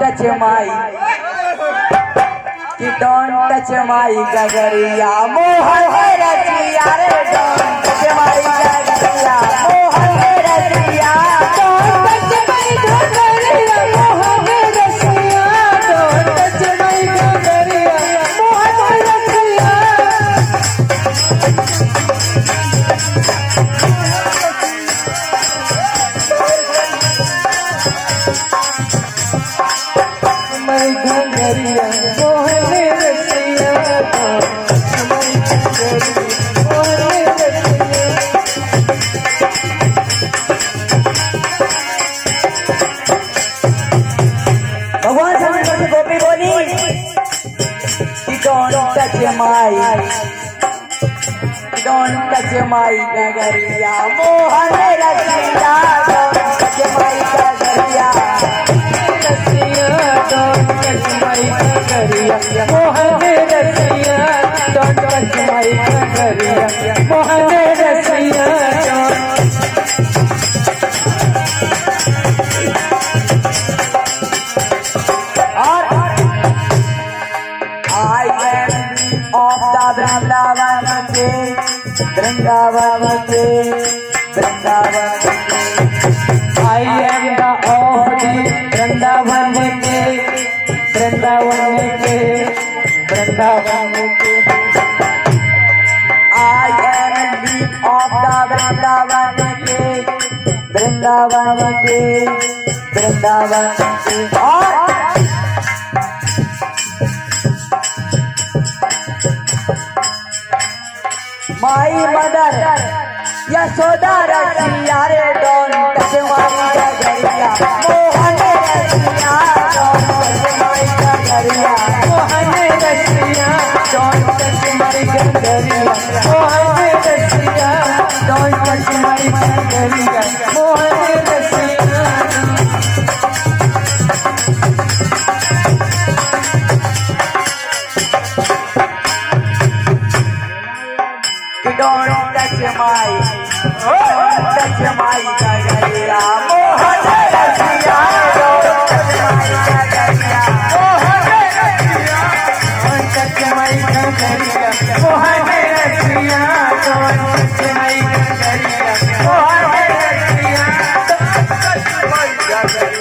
touch my don't touch my gagariya mohan hai rajiya re don't touch my gagariya mohan hai rajiya don't touch my gagariya mohan hai rajiya don't touch my gagariya mohan hai rajiya my gagariya mohan hai rajiya my gagariya mohan hai rajiya भगवान शंकर से गोपी बोली कि don't touch my gagariya mohan hai rajiya don't touch my gagariya don't touch my gagariya mohan hai rajiya don't touch my gagariya mohan hai rajiya Vrindavan ke I am the of the Vrindavan ke I am the of the Vrindavan ke My mother, Yashoda Rasiya re don't touch my gagariya mohan hai rajiya don't touch my gagariya mohan hai rajiya don't touch my gagariya mohan hai rajiya don't touch my gagariya mohan hai rajiya don't touch my gagariya mohan hai rajiya don't touch my gagariya mohan hai rajiya don't touch my gagariya mohan hai rajiya don't touch my gagariya mohan hai rajiya don't touch my gagariya